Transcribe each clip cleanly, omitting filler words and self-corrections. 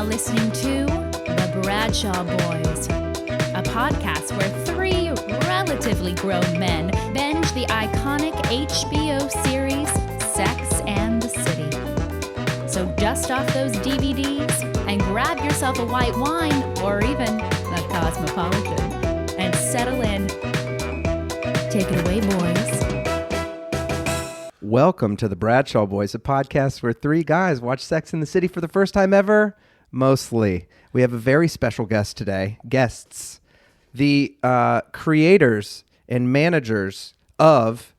listening to The Bradshaw Boys, a podcast where three relatively grown men binge the iconic HBO series Sex and the City. So dust off those DVDs and grab yourself a white wine or even a Cosmopolitan and settle in. Take it away, boys. Welcome to the Bradshaw Boys, a podcast where three guys watch Sex and the City for the first time ever. Mostly. We have a very special guest today. Guests. The creators and managers of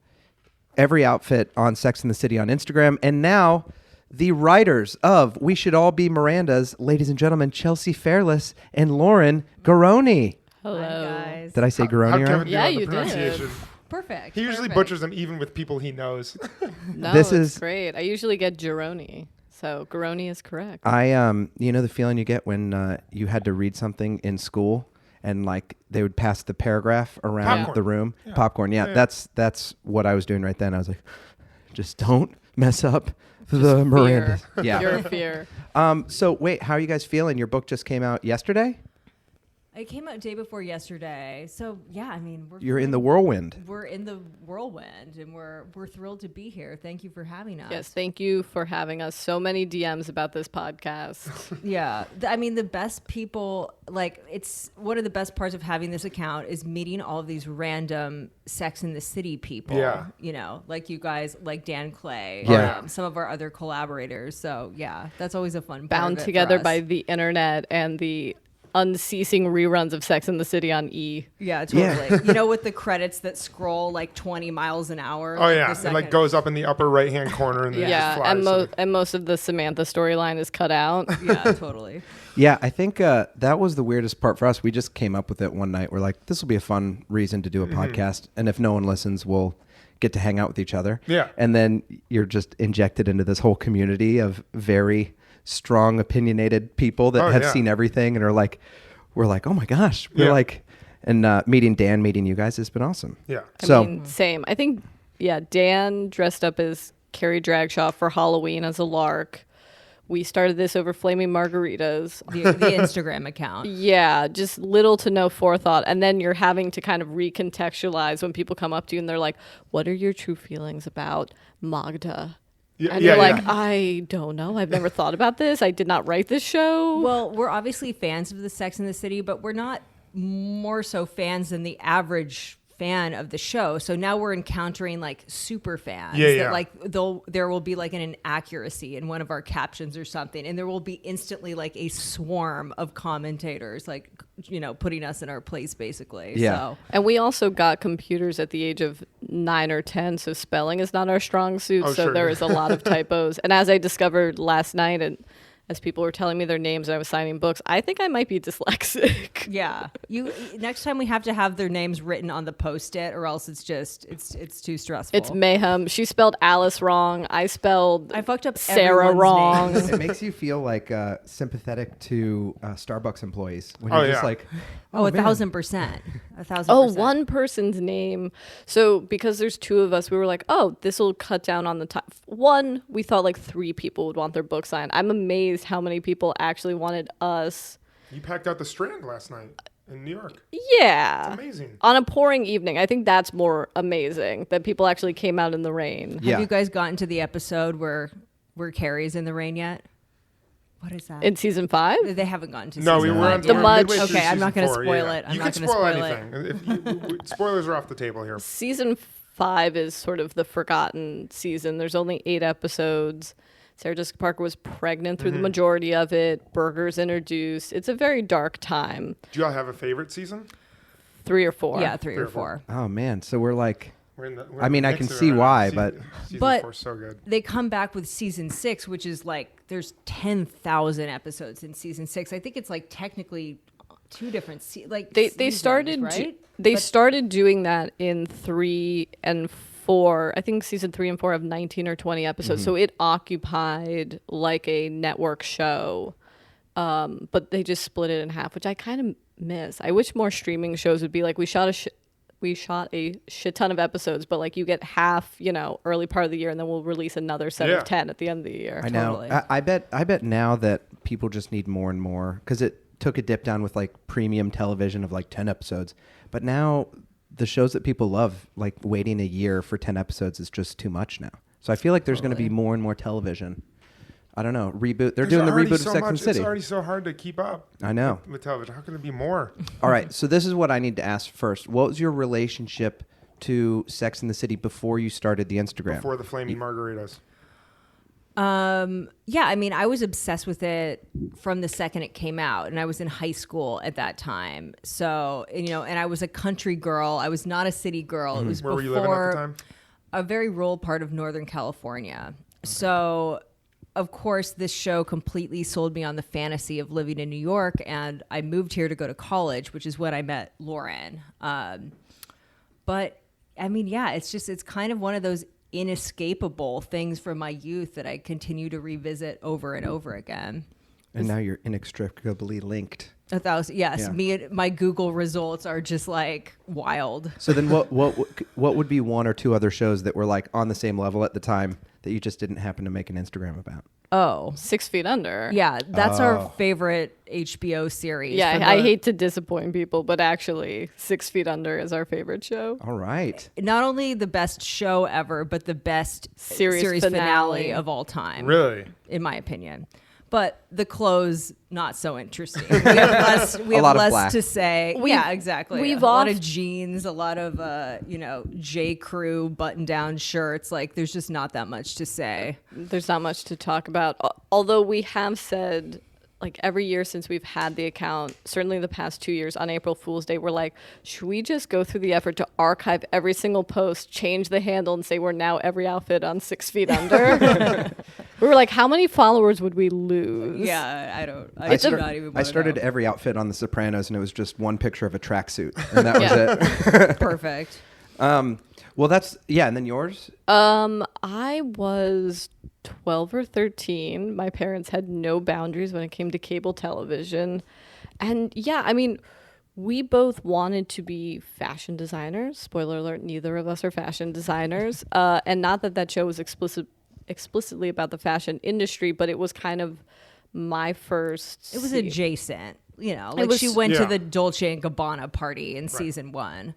every outfit on Sex and the City on Instagram. And now the writers of We Should All Be Mirandas, ladies and gentlemen, Chelsea Fairless and Lauren Garroni. Hello. Hi, guys. Did I say Garroni right? Yeah, you did. Perfect. He usually butchers them even with people he knows. No, This it's is- great. I usually get Garroni, so Garroni is correct. You know the feeling you get when you had to read something in school and like they would pass the paragraph around Popcorn. the room? Yeah. Popcorn, yeah. Yeah. That's what I was doing right then. I was like, just don't mess up the Mirandas. Yeah. Pure fear. So wait, how are you guys feeling? Your book just came out yesterday? It came out day before yesterday. So yeah, I mean, You're in the whirlwind. we're in the whirlwind, and we're thrilled to be here. Thank you for having us. Yes, thank you for having us. So many DMs about this podcast. Yeah, I mean, the best people, like, it's one of the best parts of having this account is meeting all of these random Sex and the City people. Yeah. You know, like you guys, like Dan Clay. Yeah. Some of our other collaborators. So yeah, that's always a fun part Bound of it for together us. by the internet and the unceasing reruns of Sex and the City on E. Yeah, totally. You know, with the credits that scroll like 20 miles an hour. Oh like, yeah, the it second- like goes up in the upper right hand corner and then it Yeah, just and, flies. and most of the Samantha storyline is cut out. Yeah, totally. Yeah, I think that was the weirdest part for us. We just came up with it one night. We're like, this will be a fun reason to do a podcast. And if no one listens, we'll get to hang out with each other. Yeah. And then you're just injected into this whole community of very strong, opinionated people that Oh, have yeah. seen everything and are like, we're like, oh my gosh. We're Yeah. like, and meeting you guys has been awesome. Yeah. So, I mean, same. I think, yeah, Dan dressed up as Carrie Dragshaw for Halloween as a lark. We started this over flaming margaritas. The Instagram account. Yeah, just little to no forethought. And then you're having to kind of recontextualize when people come up to you and they're like, what are your true feelings about Magda? Yeah, And yeah, you're like, yeah. I don't know. I've never thought about this. I did not write this show. Well, we're obviously fans of the Sex and the City, but we're not more so fans than the average fan of the show. So now we're encountering like super fans. Yeah, that, yeah. like there will be like an inaccuracy in one of our captions or something, and there will be instantly like a swarm of commentators, like, you know, putting us in our place basically. Yeah. So And we also got computers at the age of 9 or 10, so spelling is not our strong suit. Oh, so sure. there is a lot of typos. And as I discovered last night, and as people were telling me their names and I was signing books, I think I might be dyslexic. yeah, you next time we have to have their names written on the Post-it, or else it's just it's too stressful. It's mayhem. She spelled Alice wrong. I fucked up Sarah everyone's wrong. names. it makes you feel like sympathetic to Starbucks employees when Oh, you're just yeah. like, Oh, man. 1,000%. 1,000%. Oh, one person's name. So because there's two of us, we were like, oh, this will cut down on the time. One, we thought like 3 people would want their book signed. I'm amazed how many people actually wanted us. You packed out the Strand last night in New York. Yeah. It's amazing. On a pouring evening. I think that's more amazing that people actually came out in the rain. Yeah. Have you guys gotten to the episode where Carrie's in the rain yet? What is that? In season 5? They haven't gotten to No, season we were five on The yet. Mudge. midway through Okay, I'm not season gonna 4, spoil yeah. it. I'm you not can gonna spoil spoil it. anything. Spoilers are off the table here. Season 5 is sort of the forgotten season. There's only 8 episodes. Sarah Jessica Parker was pregnant through the majority of it. Burger's introduced. It's a very dark time. Do y'all have a favorite season? 3 or 4. Yeah, 3 or or 4. 4. oh man. So we're like, We're in the, I mean, I can see why, but- season But- 4 is so good. They come back with season 6, which is like there's 10,000 episodes in season 6. I think it's like technically 2 different They seasons, started right? they started doing that in 3 and 4. I think season 3 and 4 have 19 or 20 episodes, so it occupied like a network show. But they just split it in half, which I kind of miss. I wish more streaming shows would be like, we shot a shit ton of episodes, but like you get half, early part of the year, and then we'll release another set Yeah. of 10 at the end of the year. I know. Totally. I bet now that people just need more and more, because it took a dip down with like premium television of like 10 episodes. But now the shows that people love, like waiting a year for 10 episodes is just too much now. So I feel like there's going to be more and more television. I don't know. Reboot. They're doing the reboot of Sex and the City. It's already so hard to keep up. I know. With television. How can it be more? All right. So this is what I need to ask first. What was your relationship to Sex and the City before you started the Instagram? Before the flaming margaritas. Yeah, I mean, I was obsessed with it from the second it came out, and I was in high school at that time. So, and I was a country girl. I was not a city girl. It was Where before were you living at the time? a very rural part of Northern California. So, of course, this show completely sold me on the fantasy of living in New York, and I moved here to go to college, which is when I met Lauren. But I mean, yeah, it's kind of one of those inescapable things from my youth that I continue to revisit over and over again. And now you're inextricably linked. 1,000, yes. Yeah. Me and my Google results are just like wild. So then what would be one or two other shows that were like on the same level at the time that you just didn't happen to make an Instagram about? Oh, 6 Feet Under. yeah, that's our favorite HBO series. Yeah, I hate to disappoint people, but actually 6 Feet Under is our favorite show. All right. Not only the best show ever, but the best Series finale finale of all time. Really? In my opinion. But the clothes, not so interesting. We have lot of less black. to say. Yeah, exactly. we've a lot oft- of jeans, a lot of, J. Crew button-down shirts. Like, there's just not that much to say. There's not much to talk about. Although we have said, like every year since we've had the account, certainly the past 2 years, on April Fool's Day, we're like, should we just go through the effort to archive every single post, change the handle, and say we're now every outfit on 6 Feet Under? We were like, how many followers would we lose? Yeah, I do not even I wanna started know. every outfit on The Sopranos, and it was just one picture of a tracksuit, and that was it. Perfect. Well, and then yours? I was 12 or 13. My parents had no boundaries when it came to cable television. And yeah, I mean, we both wanted to be fashion designers. Spoiler alert, neither of us are fashion designers. And not that show was explicitly about the fashion industry, but it was kind of my first. It was adjacent. Like was- she went to Yeah. the Dolce & Gabbana party in season 1.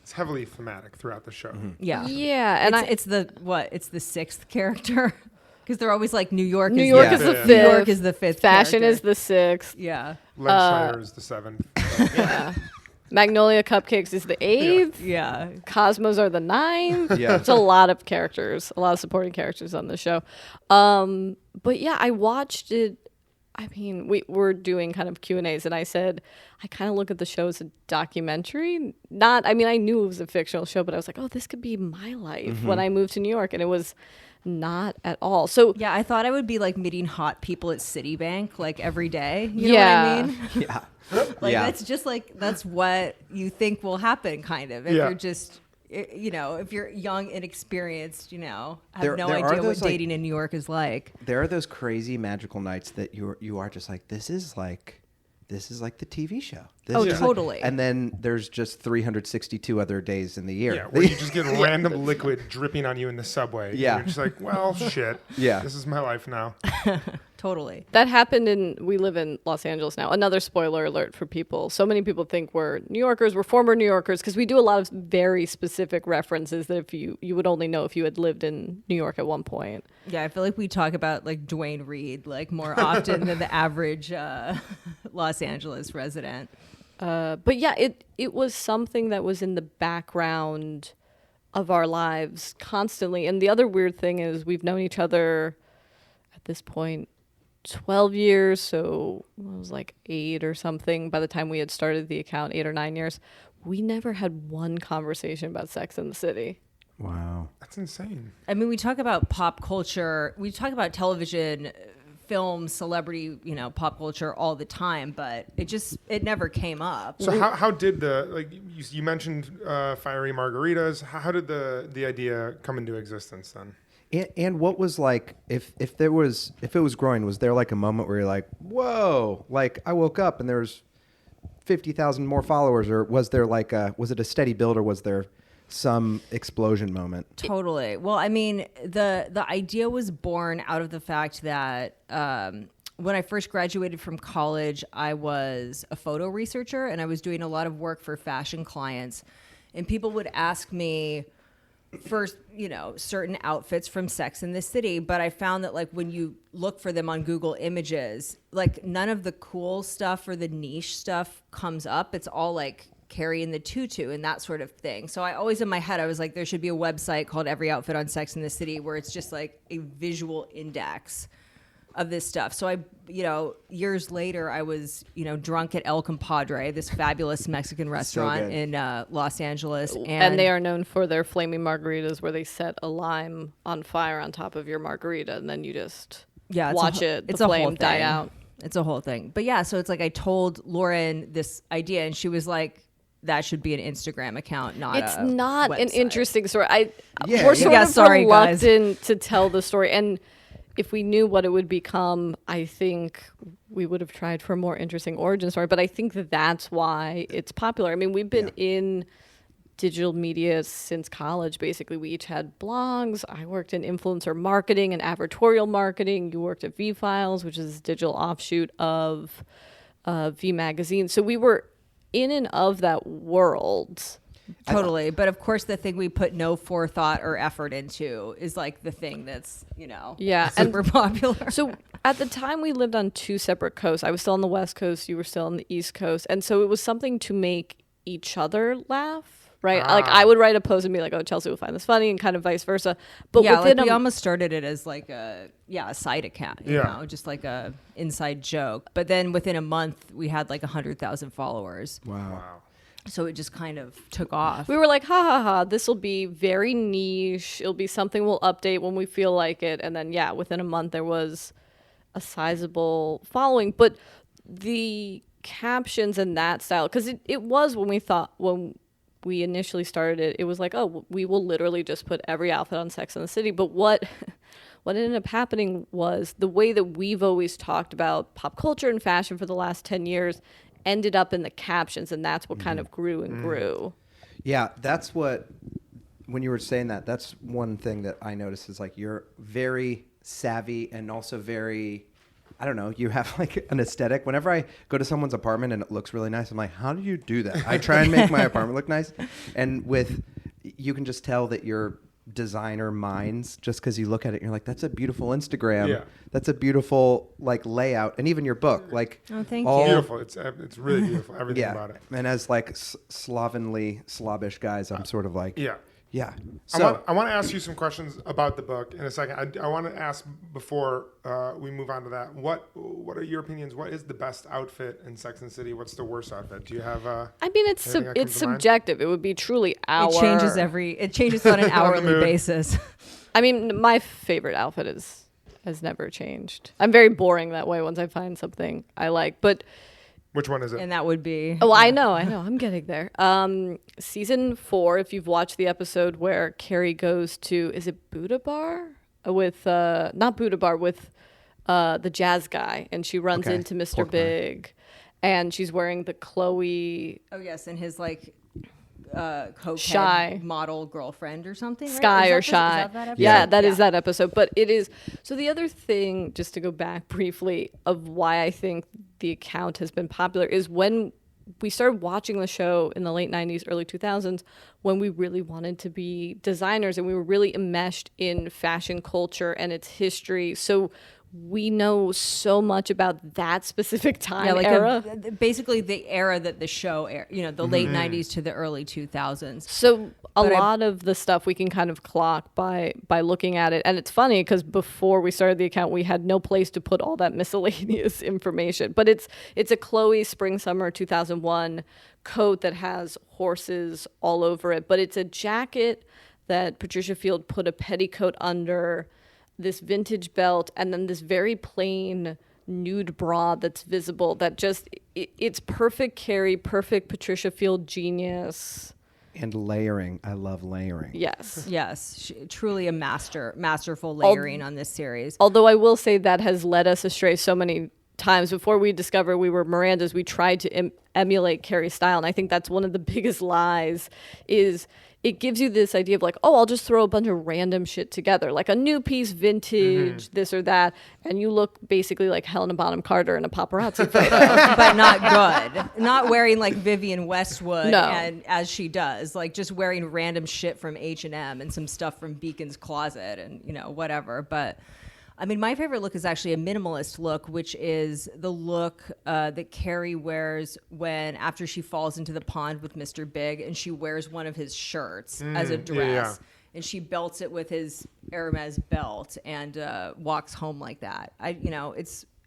It's heavily thematic throughout the show. Yeah. Yeah, and It's the sixth character. Because they're always like New York New York Yeah. is the Yeah. fifth. New York is the fifth. Fashion character. is the sixth. Yeah. Len Schneider is the 7th. Yeah. Magnolia Cupcakes is the 8th. Yeah. Cosmos are the 9th. Yeah. It's a lot of characters, a lot of supporting characters on the show. But yeah, I watched it. I mean, we were doing kind of Q&As, and I said, I kind of look at the show as a documentary. I knew it was a fictional show, but I was like, oh, this could be my life when I moved to New York. And it was not at all. So Yeah, I thought I would be like meeting hot people at Citibank like every day. You know Yeah. what I mean? Yeah. Like Yeah. that's just like that's what you think will happen, kind of. If Yeah. you're just if you're young, inexperienced, have There no are idea what those, like- dating in New York is like. There are those crazy magical nights that you are just like, this is like the TV show. This Oh, is like-" totally. and then there's just 362 other days in the year. Yeah, where you just get random liquid dripping on you in the subway. Yeah. And you're just like, well, shit. Yeah. This is my life now. Totally. that happened we live in Los Angeles now. Another spoiler alert for people. So many people think we're New Yorkers, we're former New Yorkers, because we do a lot of very specific references that if you would only know if you had lived in New York at one point. Yeah, I feel like we talk about like Dwayne Reed like more often than the average Los Angeles resident. But yeah, it was something that was in the background of our lives constantly. And the other weird thing is we've known each other at this point 12 years, so it was like 8 or something by the time we had started the account, 8 or 9 years. We never had one conversation about Sex and the City. Wow. That's insane. I mean, we talk about pop culture, we talk about television, film, celebrity, pop culture all the time, but it never came up. So how did you mentioned fiery margaritas? How did the idea come into existence then? And what was like, if it was growing, was there like a moment where you're like, whoa, like I woke up and there's 50,000 more followers, or was there like was it a steady build, or was there some explosion moment? Totally. Well, I mean, the idea was born out of the fact that when I first graduated from college, I was a photo researcher and I was doing a lot of work for fashion clients. And people would ask me for, certain outfits from Sex and the City. But I found that like when you look for them on Google Images, like none of the cool stuff or the niche stuff comes up. It's all like Carrie in the tutu and that sort of thing. So I always in my head, I was like, there should be a website called Every Outfit on Sex and the City where it's just like a visual index of this stuff. So I, years later, I was, drunk at El Compadre, this fabulous Mexican restaurant in Los Angeles. And they are known for their flaming margaritas where they set a lime on fire on top of your margarita and then you just watch the flame die out. It's a whole thing. But yeah, so it's like I told Lauren this idea and she was like, that should be an Instagram account, not It's a not website. an interesting story. Yeah, We're sort of sorry, guys. reluctant to tell the story. And if we knew what it would become, I think we would have tried for a more interesting origin story. But I think that's why it's popular. I mean, we've been in digital media since college. Basically, we each had blogs. I worked in influencer marketing and advertorial marketing. You worked at V-Files, which is a digital offshoot of V Magazine. So we were in and of that world. Totally. But of course, the thing we put no forethought or effort into is like the thing that's, super popular. So at the time we lived on two separate coasts. I was still on the West Coast. You were still on the East Coast. And so it was something to make each other laugh, right? Like I would write a post and be like, oh, Chelsea will find this funny and kind of vice versa. But within we almost started it as like a side account, just like a inside joke. But then within a month we had like 100,000 followers. Wow. So it just kind of took off. We were like, ha ha ha, this will be very niche. It'll be something we'll update when we feel like it. And then, within a month, there was a sizable following. But the captions and that style, because it was when we initially started it was like, oh, we will literally just put every outfit on Sex and the City. But what ended up happening was the way that we've always talked about pop culture and fashion for the last 10 years ended up in the captions, and that's what kind of grew and grew. Yeah, that's what, when you were saying that, that's one thing that I noticed is like you're very savvy and also very, I don't know, you have like an aesthetic. Whenever I go to someone's apartment and it looks really nice, I'm like, how do you do that? I try and make my apartment look nice. And you can just tell that you're designer minds just because you look at it and you're like, that's a beautiful Instagram. Yeah. That's a beautiful like layout. And even your book, like, oh, thank you. Beautiful. It's really beautiful. Everything about it. And as like Slavish guys, I'm sort of like, yeah. So I want to ask you some questions about the book in a second. I want to ask before we move on to that. What are your opinions? What is the best outfit in Sex and the City? What's the worst outfit? Do you have? I mean, it's subjective. It would be truly our. It changes on an hourly basis. I mean, my favorite outfit has never changed. I'm very boring that way. Once I find something I like, but. Which one is it? And that would be... Oh, I know. I'm getting there. Season 4, if you've watched the episode where Carrie goes to, is it Buddha Bar? With, not Buddha Bar, with the jazz guy. And she runs into Mr. Big. And she's wearing the Chloe... Oh, yes. And his, like... cokehead Shy model girlfriend or something, right? Sky or Shy. That is that episode. But it is. So the other thing, just to go back briefly, of why I think the account has been popular is when we started watching the show in the late 90s, early 2000s, when we really wanted to be designers and we were really enmeshed in fashion culture and its history. So we know so much about that specific time era. Basically the era that the show aired, the late 90s to the early 2000s. So a lot of the stuff we can kind of clock by looking at it. And it's funny because before we started the account, we had no place to put all that miscellaneous information. But it's a Chloe spring summer 2001 coat that has horses all over it. But it's a jacket that Patricia Field put a petticoat under, this vintage belt, and then this very plain nude bra that's visible, that just it's perfect Carrie, perfect Patricia Field genius. And layering. I love layering. Yes. Truly a masterful layering on this series. Although I will say that has led us astray so many times. Before we discovered we were Mirandas, we tried to emulate Carrie's style, and I think that's one of the biggest lies is it gives you this idea of like, oh, I'll just throw a bunch of random shit together, like a new piece, vintage, this or that, and you look basically like Helena Bonham Carter in a paparazzi photo. But not good. Not wearing like Vivienne Westwood No. and as she does, like just wearing random shit from H&M and some stuff from Beacon's Closet and, you know, whatever. But I mean, my favorite look is actually a minimalist look, which is the look that Carrie wears after she falls into the pond with Mr. Big, and she wears one of his shirts as a dress, and she belts it with his Hermes belt and walks home like that.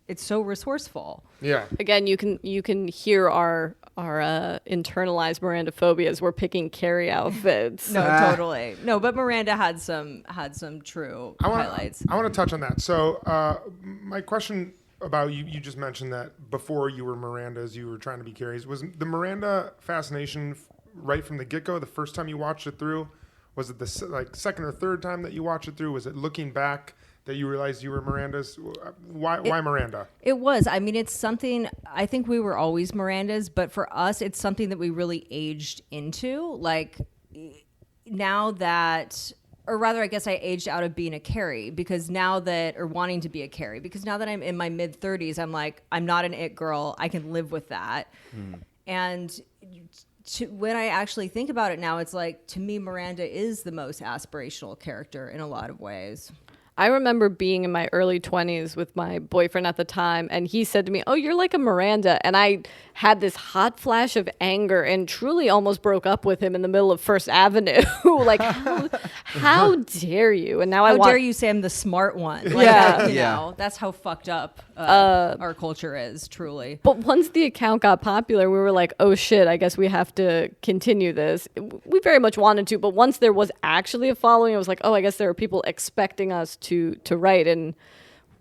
It's so resourceful. Yeah. Again, you can hear our internalized Miranda phobias. We're picking Carrie outfits. No, totally. No, but Miranda had some true highlights. I want to touch on that. So my question about you just mentioned that before you were Miranda's, you were trying to be Carrie's. Was the Miranda fascination right from the get-go, the first time you watched it through? Was it the second or third time that you watched it through? Was it looking back that you realized you were Miranda's? Why Miranda? It was. I mean, it's something, I think we were always Miranda's, but for us, it's something that we really aged into. Like, now that, or rather, I guess I aged out of being a Carrie, wanting to be a Carrie, because now that I'm in my mid-30s, I'm like, I'm not an it girl. I can live with that. And when I actually think about it now, it's like, to me, Miranda is the most aspirational character in a lot of ways. I remember being in my early 20s with my boyfriend at the time, and he said to me, "Oh, you're like a Miranda." And I had this hot flash of anger and truly almost broke up with him in the middle of First Avenue. Like, how dare you? And now how dare you say I'm the smart one? Like, Yeah. you know, that's how fucked up our culture is, truly. But once the account got popular, we were like, oh shit, I guess we have to continue this. We very much wanted to, but once there was actually a following, it was like, oh, I guess there are people expecting us to write. And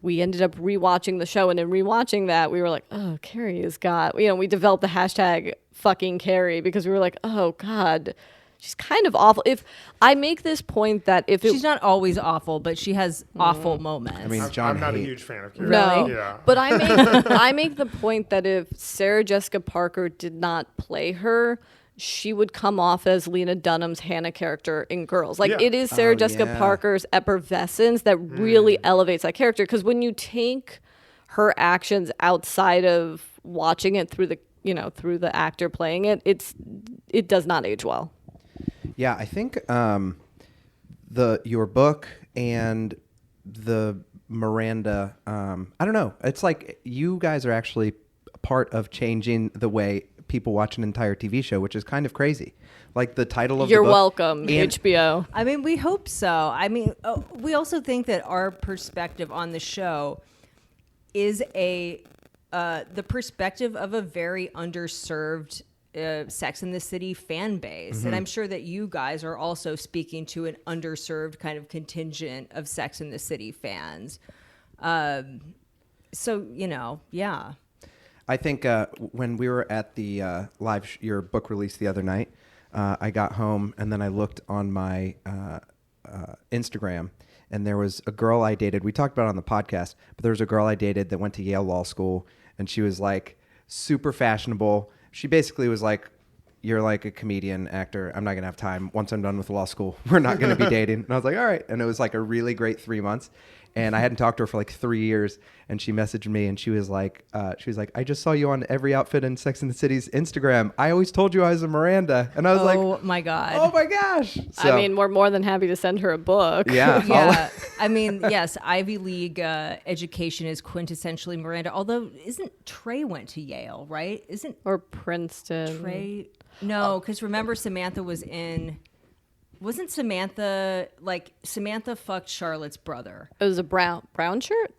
we ended up rewatching the show, and in rewatching that, we were like, oh, Carrie has got, we developed the hashtag fucking Carrie, because we were like, oh God, she's kind of awful. If I make this point that she's not always awful, but she has awful moments. I mean, I'm not a huge fan of Carrie. No, Yeah. but I make the point that if Sarah Jessica Parker did not play her, she would come off as Lena Dunham's Hannah character in Girls. Like, it is Sarah Jessica Parker's effervescence that really elevates that character. Because when you take her actions outside of watching it through the actor playing it, it does not age well. Yeah, I think your book and the Miranda, I don't know. It's like you guys are actually part of changing the way people watch an entire TV show, which is kind of crazy. Like the title of You're the book. welcome, HBO. I mean, we hope so. I mean, we also think that our perspective on the show is the perspective of a very underserved Sex and the City fan base. And I'm sure that you guys are also speaking to an underserved kind of contingent of Sex and the City fans. So, yeah. I think when we were at the your book release the other night, I got home and then I looked on my Instagram, and there was a girl I dated. We talked about it on the podcast, but there was a girl I dated that went to Yale Law School, and she was like super fashionable. She basically was like, "You're like a comedian actor. I'm not going to have time. Once I'm done with law school, we're not going to be dating." And I was like, all right. And it was like a really great 3 months. And I hadn't talked to her for like 3 years. And she messaged me and she was like, "I just saw you on every outfit in Sex and the City's Instagram. I always told you I was a Miranda." And I was like, oh my God. "Oh my gosh." So, I mean, we're more than happy to send her a book. yeah. Yeah. I mean, yes, Ivy League education is quintessentially Miranda. Although, isn't Trey went to Yale, right? Isn't Or Princeton. Trey? No, because remember Samantha was in... Wasn't Samantha fucked Charlotte's brother? It was a brown shirt?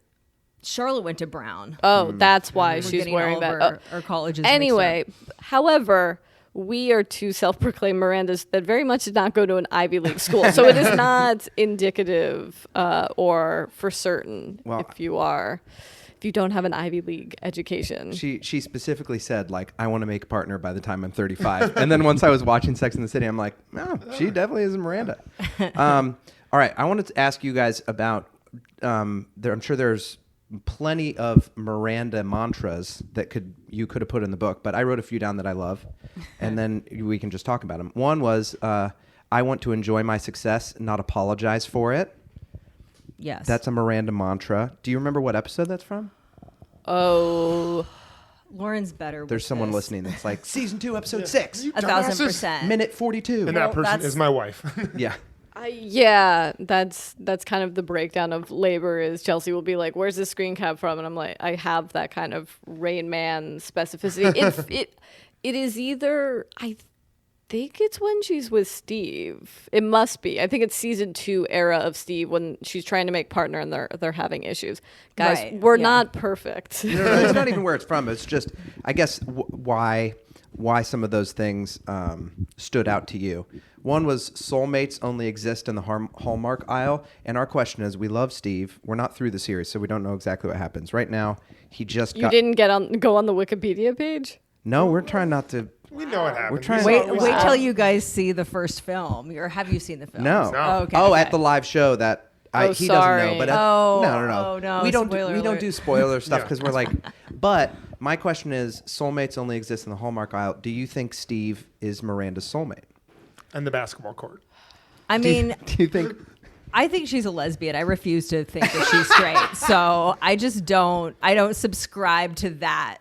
Charlotte went to Brown. Oh, that's why We're she's getting wearing all that. of our colleges Anyway, mixed up. however, we are two self-proclaimed Mirandas that very much did not go to an Ivy League school. So it is not indicative or for certain if you don't have an Ivy League education. She specifically said, like, "I want to make a partner by the time I'm 35." And then once I was watching Sex and the City, I'm like, "Oh, she definitely is a Miranda." All right, I wanted to ask you guys about. I'm sure there's plenty of Miranda mantras that you could have put in the book, but I wrote a few down that I love, and then we can just talk about them. One was, "I I want to enjoy my success, not apologize for it. Yes. That's a Miranda mantra. Do you remember what episode that's from? Oh, Lauren's better with There's someone this. listening that's like, season 2, episode 6, 1,000%. minute 42. And that person that's- is my wife. Yeah. yeah, that's kind of the breakdown of labor. Is Chelsea will be like, "Where's the screen cap from?" And I'm like, I have that kind of Rain Man specificity. It is either I think it's when she's with Steve. It must be. I think it's season 2 era of Steve when she's trying to make partner and they're having issues. Guys, Right, we're yeah. not perfect. No, it's not even where it's from. It's just, I guess, why some of those things stood out to you. One was soulmates only exist in the Hallmark aisle. And our question is, we love Steve. We're not through the series, so we don't know exactly what happens. Right now, he just You didn't go on the Wikipedia page? No, we're trying not to. We know what happened. We're trying- Wait, We wait saw- till you guys see the first film, or have you seen the film? No. No. Oh, okay. Oh, okay. at the live show that Oh, he sorry. doesn't know. But Oh, no. oh, no, We don't. spoiler We don't alert. do spoiler stuff Yeah. because we're like. But my question is, soulmates only exist in the Hallmark aisle. Do you think Steve is Miranda's soulmate? And the basketball court. I mean, Do you think? I think she's a lesbian. I refuse to think that she's straight. So I just don't. I don't subscribe to that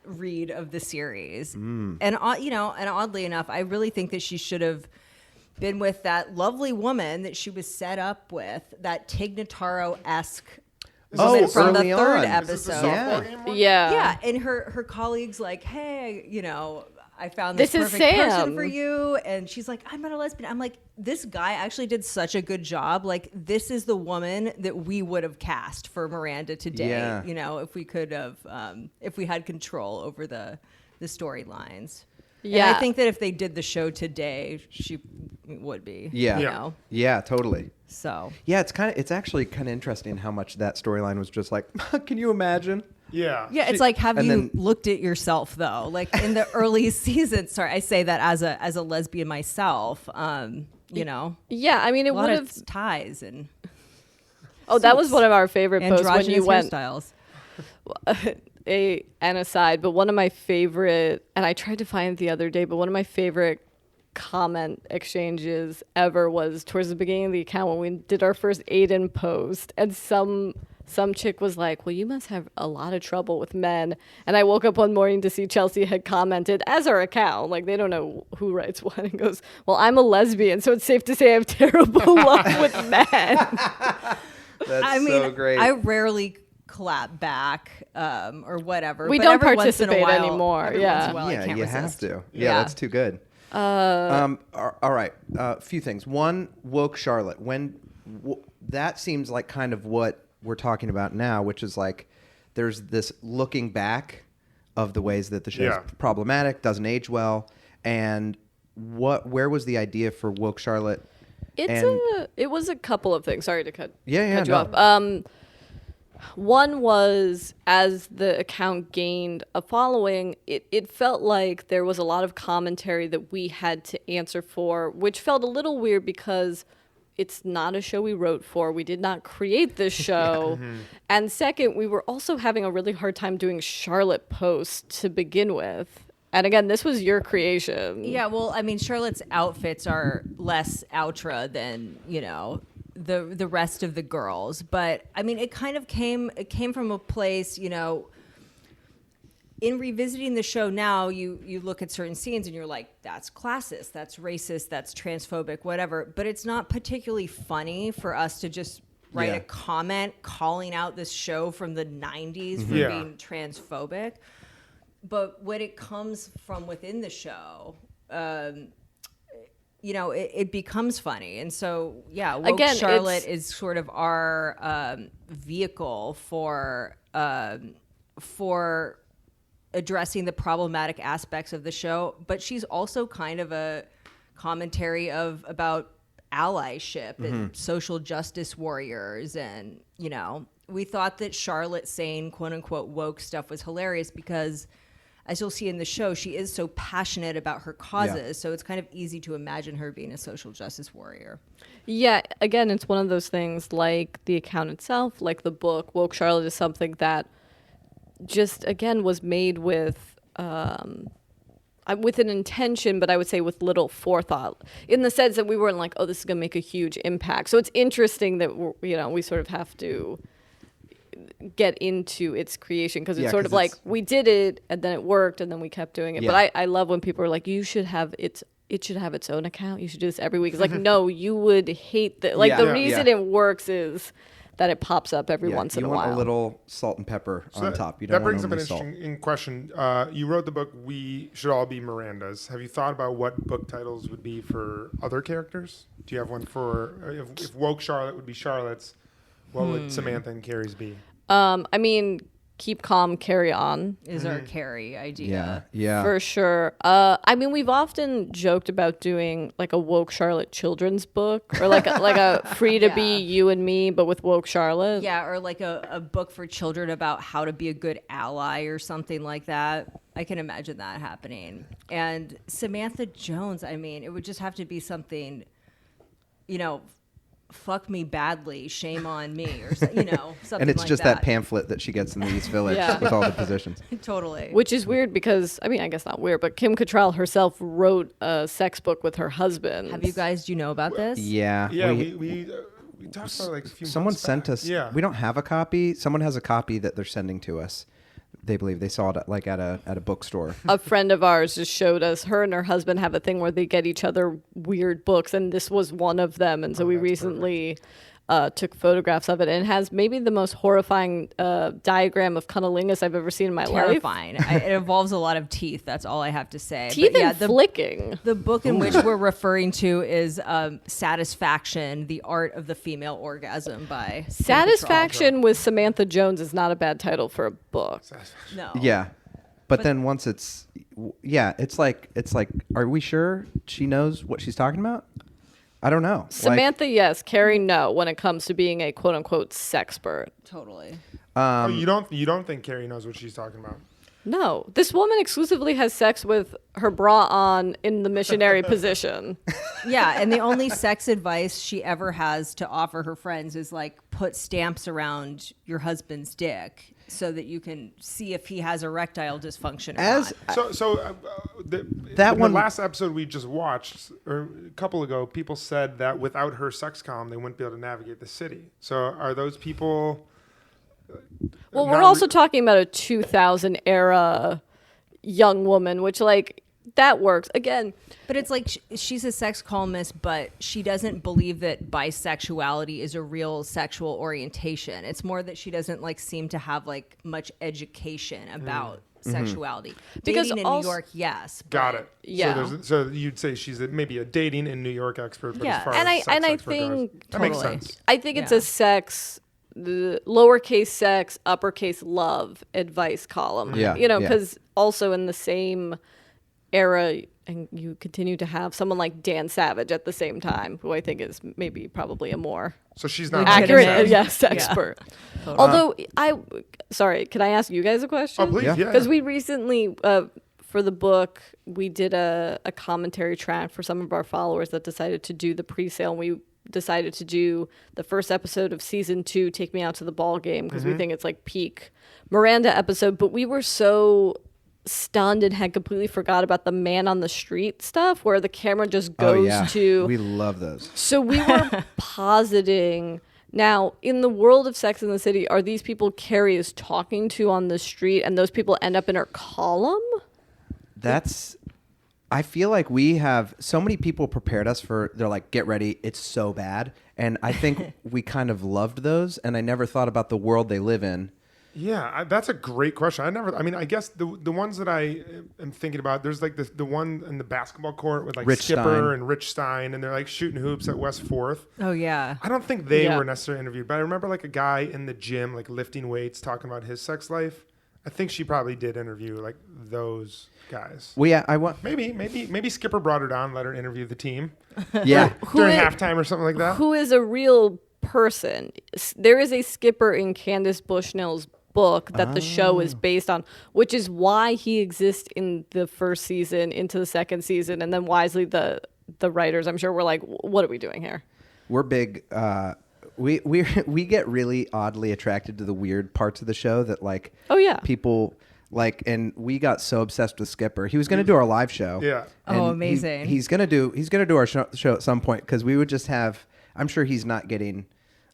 read of the series. And and oddly enough, I really think that she should have been with that lovely woman that she was set up with, that Tig Notaro-esque Oh, woman from the early third on. Is this the episode. softball game one? Yeah. Yeah, and her colleagues like, hey, I found this This is perfect person Sam. for you, and she's like, I'm not a lesbian. I'm like, this guy actually did such a good job. Like, this is the woman that we would have cast for Miranda today. Yeah. If we could have, if we had control over the storylines. Yeah. And I think that if they did the show today, she would be. Yeah. You Yeah. know? Yeah, totally. So. Yeah, it's actually kind of interesting how much that storyline was just like, can you imagine? Yeah. Yeah, it's like, have and you then- looked at yourself though? Like in the early seasons. Sorry, I say that as a lesbian myself. Yeah, I mean, A it lot would of have. ties and Oh, that was one of our favorite posts when you androgynous went. hairstyles. An aside, but one of my favorite, and I tried to find it the other day, but one of my favorite comment exchanges ever was towards the beginning of the account when we did our first Aiden post, and some chick was like, well, you must have a lot of trouble with men. And I woke up one morning to see Chelsea had commented, as our account, like they don't know who writes what, and goes, well, I'm a lesbian, so it's safe to say I have terrible luck with men. That's I mean, so great. I rarely clap back or whatever. We but don't every once in a participate while- anymore, every yeah. once in a while I yeah, can't you resist. have to. Yeah, Yeah. that's too good. All right. A few things. One, woke Charlotte. That seems like kind of what we're talking about now, which is like there's this looking back of the ways that the show's Yeah. problematic, doesn't age well, and where was the idea for woke Charlotte? It was a couple of things. Sorry to cut you no. off. One was, as the account gained a following, it felt like there was a lot of commentary that we had to answer for, which felt a little weird because it's not a show we wrote for. We did not create this show. And second, we were also having a really hard time doing Charlotte posts to begin with. And again, this was your creation. Yeah, well, I mean, Charlotte's outfits are less outra than, the rest of the girls. But I mean, it came from a place, in revisiting the show now, you look at certain scenes and you're like, that's classist, that's racist, that's transphobic, whatever. But it's not particularly funny for us to just write Yeah. a comment calling out this show from the 90s for Yeah. being transphobic. But when it comes from within the show, it becomes funny. And so, yeah, woke Again, Charlotte it's- is sort of our vehicle for addressing the problematic aspects of the show. But she's also kind of a commentary about allyship and social justice warriors. And, we thought that Charlotte saying, quote unquote, woke stuff was hilarious because, as you'll see in the show, she is so passionate about her causes. Yeah. So it's kind of easy to imagine her being a social justice warrior. Yeah, again, it's one of those things like the account itself, like the book. Woke Charlotte is something that just, again, was made with with an intention, but I would say with little forethought, in the sense that we weren't like, oh, this is going to make a huge impact. So it's interesting that we sort of have to get into its creation, because it's sort of like we did it and then it worked and then we kept doing it. But I love when people are like, it should have its own account. You should do this every week. It's like, no, you would hate that. Like the reason it works is that it pops up every once in a while. You want a little salt and pepper on top. You don't that brings up want an salt. interesting question. You wrote the book We Should All Be Mirandas. Have you thought about what book titles would be for other characters? Do you have one for if woke Charlotte would be Charlotte's? What would Samantha and Carrie's be? I mean, keep calm, carry on Is our Carrie idea. Yeah. for sure. I mean, we've often joked about doing like a woke Charlotte children's book, or like a free to be you and me, but with woke Charlotte. Yeah, or like a book for children about how to be a good ally or something like that. I can imagine that happening. And Samantha Jones, I mean, it would just have to be something, fuck me badly, shame on me, or something And it's like just that pamphlet that she gets in the East Village with all the positions. Totally. Which is weird because, I mean, I guess not weird, but Kim Cattrall herself wrote a sex book with her husband. Have you guys, do you know about this? Yeah. Yeah, we talked about it like a few Someone months sent back. us. Yeah. We don't have a copy. Someone has a copy that they're sending to us. They believe they saw it at a bookstore. A friend of ours just showed us, her and her husband have a thing where they get each other weird books, and this was one of them. And so we recently took photographs of it, and it has maybe the most horrifying diagram of cunnilingus I've ever seen in my life. Terrifying. It involves a lot of teeth. That's all I have to say. Teeth But and flicking. The book in which we're referring to is Satisfaction, The Art of the Female Orgasm by Kim Satisfaction with Samantha Jones is not a bad title for a book. Cattrall. No. Yeah. But then once it's like, are we sure she knows what she's talking about? I don't know. Samantha, yes. Carrie, no, when it comes to being a quote unquote sexpert. Totally. You don't think Carrie knows what she's talking about? No. This woman exclusively has sex with her bra on in the missionary position. Yeah, and the only sex advice she ever has to offer her friends is like put stamps around your husband's dick so that you can see if he has erectile dysfunction or not. That in one- the last episode we just watched, or a couple ago, people said that without her sex column, they wouldn't be able to navigate the city. So are those people? Well, we're also talking about a 2000 era young woman, which like that works. Again, But it's like she's a sex columnist, but she doesn't believe that bisexuality is a real sexual orientation. It's more that she doesn't like seem to have like much education about sexuality. Because Dating in also- New York, yes. Got but- it. Yeah. So you'd say she's maybe a dating in New York expert, but Yeah. as far And as I sex think goes, that makes Totally. sense. I think it's Yeah. a the lowercase sex, uppercase love advice column. Yeah, You know, yeah. because also in the same era, and you continue to have someone like Dan Savage at the same time, who I think is maybe probably a more So she's not accurate, like yes, expert. Although sorry, can I ask you guys a question? Oh, please, yeah. Because we recently, for the book, we did a commentary track for some of our followers that decided to do the pre-sale. And we decided to do the first episode of season 2, Take Me Out to the Ball Game, because we think it's like peak Miranda episode. But we were so stunned and had completely forgot about the man on the street stuff, where the camera just goes to. We love those. So we were positing. Now, in the world of Sex and the City, are these people Carrie is talking to on the street, and those people end up in her column? I feel like we have so many people prepared us for, they're like, get ready, it's so bad. And I think we kind of loved those, and I never thought about the world they live in. Yeah, that's a great question. I guess the ones that I am thinking about, there's like the one in the basketball court with like Rich Skipper Stein. and Rich Stein, and they're like shooting hoops at West 4th. Oh, yeah. I don't think they Yeah. were necessarily interviewed, but I remember like a guy in the gym, like lifting weights, talking about his sex life. I think she probably did interview like those guys. Well, yeah, I want. Maybe Skipper brought her down, let her interview the team Yeah. during is- halftime or something like that. Who is a real person. There is a Skipper in Candace Bushnell's book that the show is based on, which is why he exists in the first season into the second season, and then wisely the writers, I'm sure, were like, what are we doing here? We're big. We get really oddly attracted to the weird parts of the show that like. Oh, yeah. People Like, and we got so obsessed with Skipper. He was going to do our live show. Yeah. And Oh, amazing. He's going to do our show at some point, because we would just have, I'm sure he's not getting,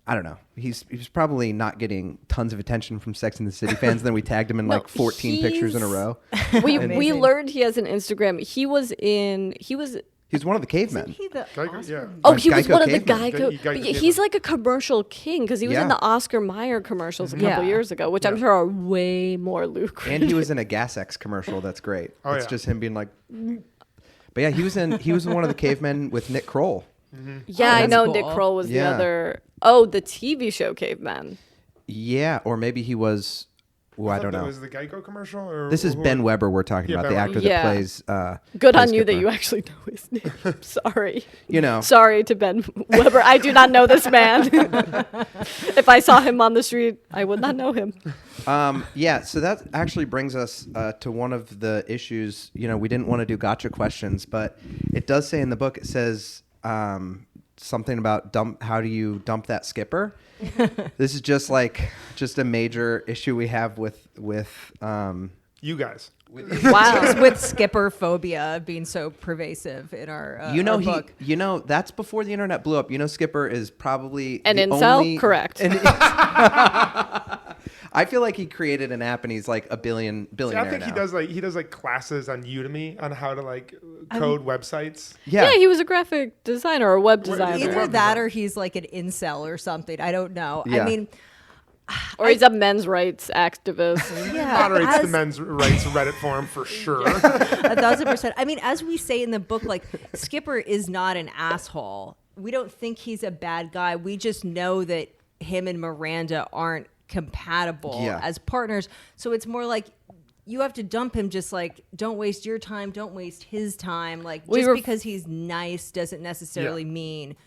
I don't know. He's probably not getting tons of attention from Sex and the City fans. Then we tagged him in like 14 pictures in a row. We learned he has an Instagram. He was He's one of the cavemen. Isn't he the Geico, Oscar- yeah. Oh, he was Geico one of the caveman. Geico. Geico He's caveman. like a commercial king because he was in Yeah. the Oscar Mayer commercials a couple Yeah. years ago, which I'm sure are way more lucrative. And he was in a Gas X commercial. That's great. Oh, it's yeah. just him being like, but yeah, he was in one of the cavemen with Nick Kroll. Yeah, I that's know cool. Nick Kroll was the Yeah. other. Oh, the TV show Caveman. Yeah, or maybe he was. Well, I don't That know. was the Geico commercial? Or This is who- Ben Weber we're talking Yeah, about, Ben the Weber. actor Yeah. that plays. Good plays on you that Skipper. you actually know his name. Sorry. You know. Sorry to Ben Weber. I do not know this man. If I saw him on the street, I would not know him. Yeah, so that actually brings us to one of the issues. You know, we didn't want to do gotcha questions, but it does say in the book, it says something about how do you dump that Skipper? This is just a major issue we have with You guys. Wow. with skipper phobia being so pervasive in our our book. That's before the internet blew up. You know, Skipper is probably An the incel? only- Correct. I feel like he created an app and he's like a billionaire See, I think now. he does classes on Udemy on how to code websites. Yeah, he was a graphic designer or a web Well, designer. Either web that design. or he's like an incel or something. I don't know. Yeah. I mean, Or he's a men's rights activist. Moderates the as- men's rights Reddit forum for sure. 1,000%. I mean, as we say in the book, like Skipper is not an asshole. We don't think he's a bad guy. We just know that him and Miranda aren't compatible Yeah. as partners. So it's more like you have to dump him. Just like, don't waste your time. Don't waste his time. Like, just because he's nice doesn't necessarily mean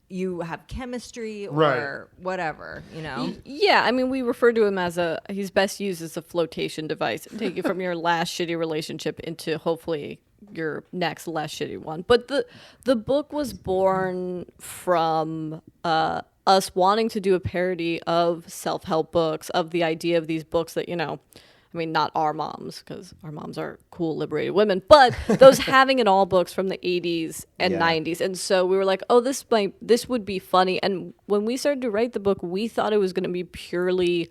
you have chemistry or Right. whatever, you know? Yeah, I mean, we refer to him as he's best used as a flotation device, take you from your last shitty relationship into hopefully your next less shitty one. But the book was born from us wanting to do a parody of self-help books, of the idea of these books that, I mean, not our moms, because our moms are cool, liberated women, but those having it all books from the 80s and 90s. And so we were like, oh, this would be funny. And when we started to write the book, we thought it was going to be purely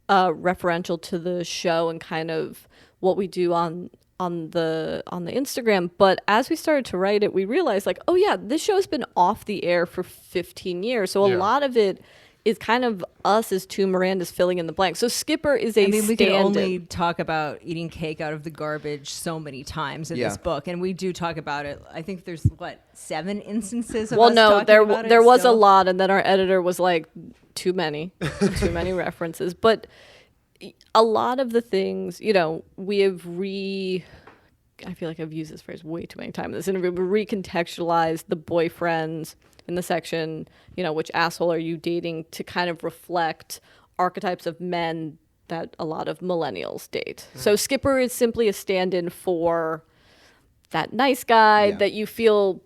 referential to the show and kind of what we do on the Instagram. But as we started to write it, we realized like, oh yeah, this show's been off the air for 15 years. So a lot of it is kind of us as two Mirandas filling in the blank. So Skipper is a I mean, we can stand-in. only talk about eating cake out of the garbage so many times in this book, and we do talk about it. I think there's 7 instances of Well, us no, talking there about it there was a still? lot, and then our editor was like, too many references. But a lot of the things, we have I feel like I've used this phrase way too many times in this interview, but recontextualized the boyfriends in the section, which asshole are you dating, to kind of reflect archetypes of men that a lot of millennials date. So Skipper is simply a stand-in for that nice guy that you feel,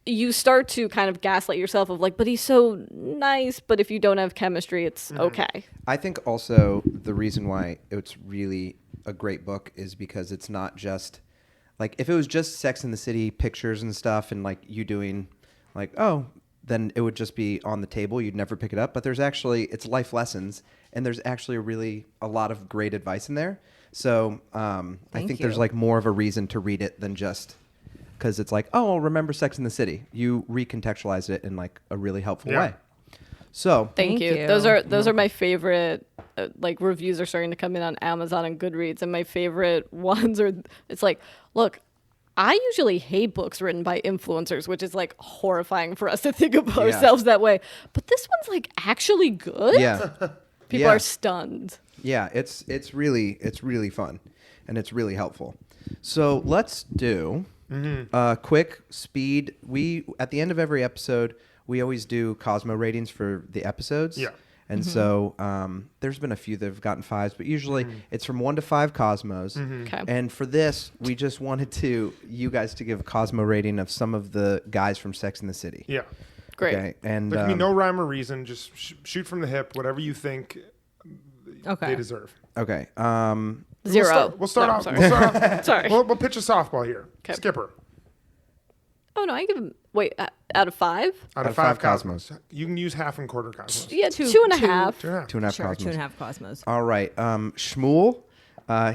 you start to kind of gaslight yourself of like, but he's so nice, but if you don't have chemistry, it's okay. I think also the reason why it's really a great book is because it's not just like, if it was just Sex in the City pictures and stuff and like you doing like, oh, then it would just be on the table. You'd never pick it up. But it's life lessons, and there's actually a lot of great advice in there. So I think there's like more of a reason to read it than just because it's like, oh, I'll remember Sex in the City. You recontextualize it in like a really helpful way. So Thank you. you. Those are my favorite. Reviews are starting to come in on Amazon and Goodreads, and my favorite ones are. It's like, look, I usually hate books written by influencers, which is like horrifying for us to think of ourselves that way. But this one's like actually good. yeah, People are stunned. Yeah, it's really fun, and it's really helpful. So let's do a quick speed. We at the end of every episode, we always do Cosmo ratings for the episodes. Yeah. And so there's been a few that have gotten 5s, but usually it's from 1 to 5 Cosmos. Okay. And for this, we just wanted you guys to give a Cosmo rating of some of the guys from Sex and the City. Yeah. Great. Okay. And There can be no rhyme or reason. Just shoot from the hip, whatever you think they deserve. Okay. 0. We'll start No, off. sorry. We'll start off. Sorry. We'll pitch a softball here. 'Kay. Skipper. Oh no, I give him. Wait, out of 5? Out of 5 cosmos. You can use half and quarter cosmos. Yeah, Two- 2.5. 2.5. 2.5 Sure, cosmos. 2.5 cosmos. All right. Shmuel,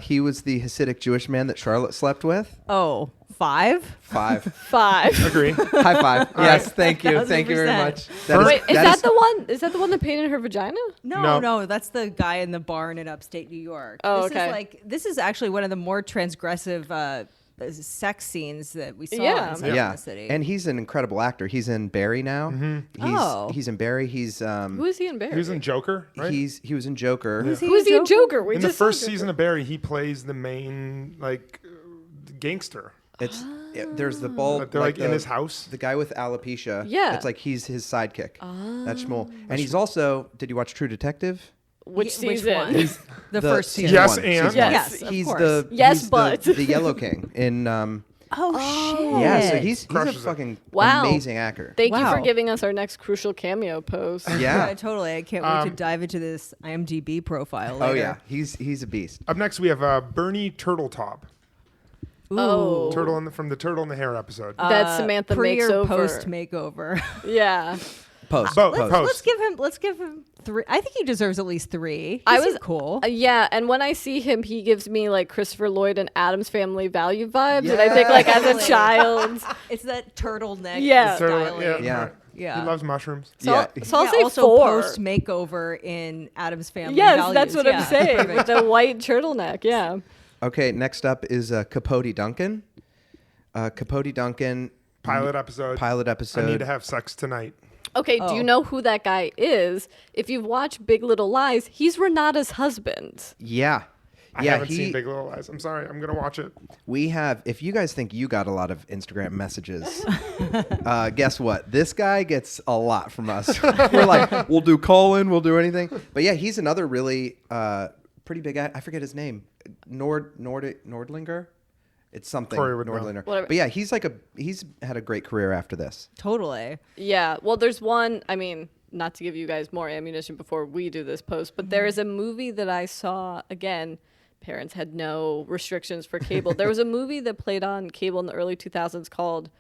he was the Hasidic Jewish man that Charlotte slept with. Oh, 5? 5. 5. Agree. High five. Yes, thank you. Thank you very 1000%. much. Wait, is that the one? Is that the one that painted her vagina? No, that's the guy in the barn in upstate New York. Oh, this okay. This is actually one of the more transgressive sex scenes that we saw Yeah. in Sex and the City. And he's an incredible actor. He's in Barry now. Oh. He's in Barry. He's Who is he in Barry? He was in Joker, right? he was in Joker. Who's Who is he in Joker? We in the just saw first Joker. season of Barry, he plays the main gangster. There's the bald. But they're like in his house. The guy with alopecia. Yeah. It's like he's his sidekick. That's Shmuel. And he's also. Did you watch True Detective? Which Which season? one? He's The first season Yes, one, and? season one. Yes, of he's course. the Yes, he's but. the Yellow King in. Oh, shit. Yeah, so he's a Crushes it. fucking Wow. amazing actor. Thank you for Wow. giving us our next crucial cameo post. Yeah. Totally. I can't wait to dive into this IMDb profile later. Oh yeah, he's a beast. Up next, we have Bernie Turtletop. Ooh. Oh. From the Turtle in the Hair episode. That Samantha pre makes or over. post makeover. Yeah. Post. Both. post. Post. Let's give him 3. I think he deserves at least 3. I He's was cool. Yeah, and when I see him, he gives me like Christopher Lloyd and Adam's Family Value vibes, and I think like as a Totally. child. It's that turtleneck Yeah. Turtle, styling. Yeah. right. Yeah. He loves mushrooms. So, Yeah. so I'll Yeah, say also 4. post makeover in Adam's Family. Yes, Values. that's what I'm Yeah. saying. With Perfect. the white turtleneck. Yeah. Okay, next up is Capote Duncan. Capote Duncan Pilot episode. pilot episode. I need to have sex tonight. Okay, do you know who that guy is? If you've watched Big Little Lies, he's Renata's husband. Yeah. I Yeah, haven't seen Big Little Lies. I'm sorry. I'm gonna watch it. We have. If you guys think you got a lot of Instagram messages, guess what? This guy gets a lot from us. We're like, we'll do call-in, we'll do anything. But yeah, he's another really pretty big. I forget his name. Nordlinger. It's something. Corey would know. Nordlinger. Whatever. But yeah, he's had a great career after this. Totally. Yeah. Well, there's one, I mean, not to give you guys more ammunition before we do this post, but there is a movie that I saw, again, parents had no restrictions for cable. There was a movie that played on cable in the early 2000s called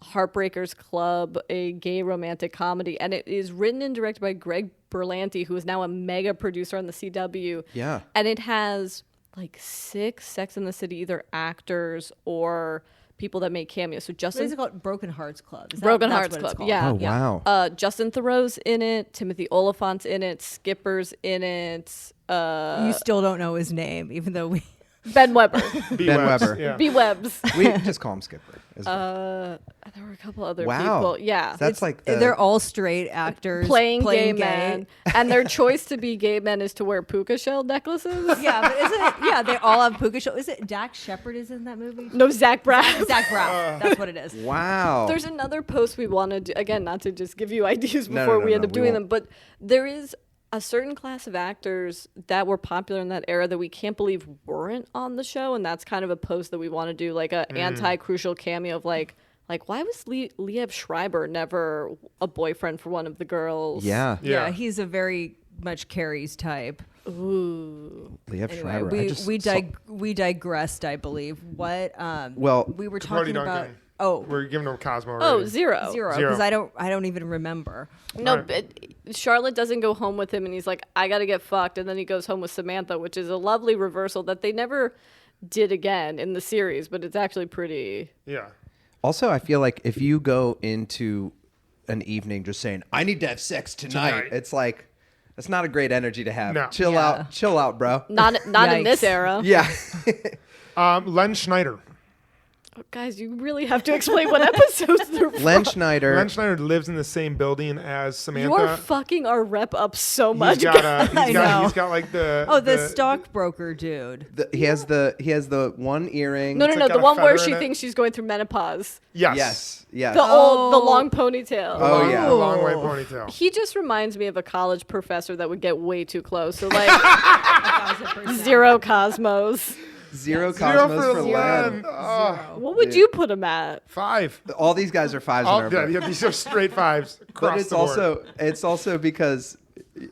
Heartbreakers Club, a gay romantic comedy, and it is written and directed by Greg Berlanti, who is now a mega producer on the CW. Yeah. And it has like 6 Sex and the City either actors or people that make cameos. So What Justin is it called? Broken Hearts Club. Is that- Broken that's Hearts what it's Club. called? Yeah. Oh, wow. Justin Theroux's in it. Timothy Oliphant's in it. Skipper's in it. You still don't know his name, even though we. Ben Weber. B. Ben Webbs, Weber. Yeah. B. Webbs. We just call him Skipper. There were a couple other Wow. people. Yeah. That's like They're all straight actors playing gay men. And their choice to be gay men is to wear puka shell necklaces. Yeah, but isn't it? Yeah, they all have puka shell. Is it Dax Shepard is in that movie? No, Zach Braff. Zach Braff. That's what it is. wow. There's another post we want to do. Again, not to just give you ideas No, before no, we no, end no, up we doing won't. them, but there is a certain class of actors that were popular in that era that we can't believe weren't on the show, and that's kind of a post that we want to do, like a anti-crucial cameo of like why was Liev Schreiber never a boyfriend for one of the girls? Yeah. Yeah. Yeah, he's a very much Carrie's type. Ooh. Liev Anyway, Schreiber. I just saw- we digressed, I believe. What? Well, we were Capote talking about. Duncan. Oh, We're giving him Cosmo. Oh, rating. 0. 0 Zero. because I don't even remember. No, Alright. but Charlotte doesn't go home with him, and he's like, I gotta get fucked, and then he goes home with Samantha, which is a lovely reversal that they never did again in the series, but it's actually pretty. Yeah. Also, I feel like if you go into an evening just saying, I need to have sex tonight. It's like, that's not a great energy to have. No. Chill out, bro. Not in this Yikes. era. Yeah. Len Schneider. Oh, guys, you really have to explain what episodes they're from. Len Schneider. Len Schneider lives in the same building as Samantha. You're fucking our rep up so much. He's got know. like the The stockbroker dude. He has the one earring. No, It's the like got a one where feather she in it. thinks she's going through menopause. Yes. Yes. The long ponytail. Oh, yeah. The long white ponytail. He just reminds me of a college professor that would get way too close. So like 0 Cosmos. Zero Zero Cosmos for for Len. Len. What would you put him at? 5. All these guys are 5s in our book. Yeah, these are straight 5s across But it's the board. also because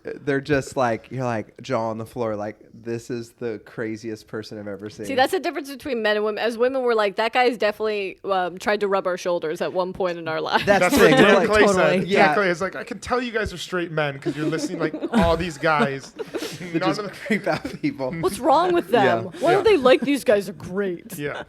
they're just like, you're like jaw on the floor, like this is the craziest person I've ever seen. See, that's the difference between men and women. As women, we're like, that guy's definitely tried to rub our shoulders at one point in our lives. That's That's the what thing. We're Dan like, Clay totally. said. Yeah. Dan Clay is like, I can tell you guys are straight men because you're listening like all these guys. they None just of the- creep out people. What's wrong with them? Yeah. Why Yeah. are they like these guys are great? yeah.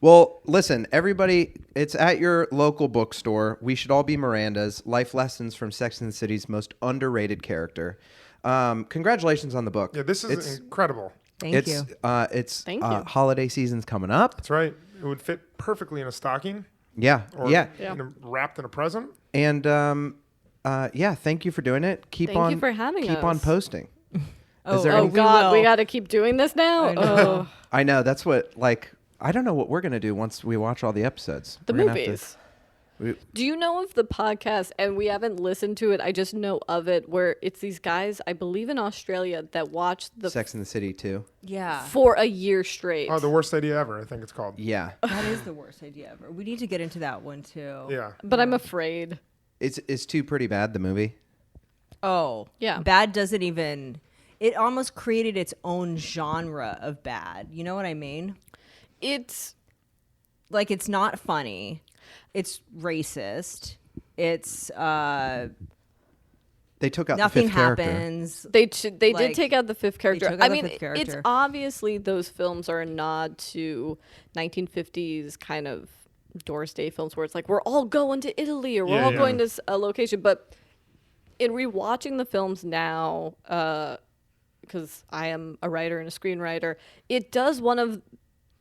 Well, listen, everybody, it's at your local bookstore. We Should All Be Mirandas, Life Lessons from Sex and the City's most underrated character. Congratulations on the book. Yeah, this is It's- incredible. Thank you. It's Thank you. holiday season's coming up. That's right. It would fit perfectly in a stocking Yeah, or yeah. wrapped in a present. And yeah, thank you for doing it. Keep Thank on you for having keep on us. posting. Oh, Is there Oh any- God, we will. got to keep doing this now. I know. Oh, I know that's what I don't know what we're gonna do once we watch all the episodes. the We're gonna have to- movies. we- Do you know of the podcast? And we haven't listened to it. I just know of it, where it's these guys, I believe in Australia, that watch the Sex in the City too. Yeah. for a year straight. Oh, the worst idea ever, I think it's called. Yeah, That is the worst idea ever. We need to get into that one too. Yeah. But I'm afraid. it's too pretty bad. The movie. Oh. Yeah. Bad doesn't even. It almost created its own genre of bad. You know what I mean? It's Like, it's not funny. It's racist. It's They took out nothing the fifth character. happens. they did Like, take out the fifth character. took out I the mean, fifth it's character. obviously those films are a nod to 1950s kind of Doris Day films, where it's like we're all going to Italy or we're Yeah, all yeah. going to a location. But in rewatching the films now, because I am a writer and a screenwriter, it does one of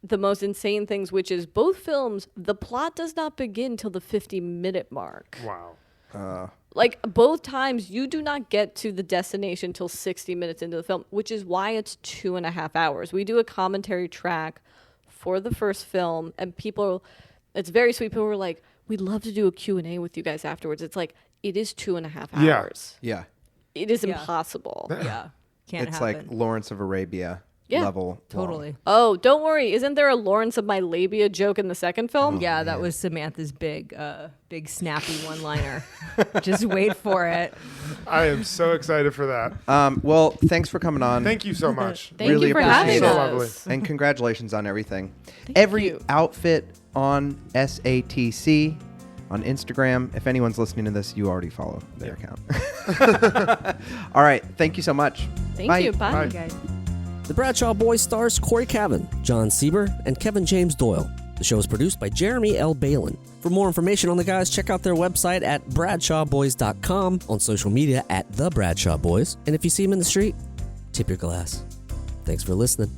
the most insane things, which is both films, the plot does not begin till the 50-minute mark. Wow. Like, both times, you do not get to the destination till 60 minutes into the film, which is why it's 2.5 hours. We do a commentary track for the first film, and people, it's very sweet. People were like, we'd love to do a Q&A with you guys afterwards. It's like, it is 2.5 Yeah. hours. Yeah, It is Yeah. impossible. Yeah. Can't it's happen. like Lawrence of Arabia Yeah, level. Totally. Oh, don't worry. Isn't there a Lawrence of My Labia joke in the second film? Yeah, that was Samantha's big snappy one-liner. Just wait for it. I am so excited for that. Well, thanks for coming on. Thank you so much. Thank Really you for appreciate having it. us. So lovely. And congratulations on everything. Every you. outfit on SATC on Instagram. If anyone's listening to this, you already follow their account. All right. Thank you so much. Thank Bye. you. Bye. Bye. Guys. The Bradshaw Boys stars Cory Cavin, Jon Sieber, and Kevin James Doyle. The show is produced by Jeremy L. Balon. For more information on the guys, check out their website at bradshawboys.com, on social media at The Bradshaw Boys, and if you see them in the street, tip your glass. Thanks for listening.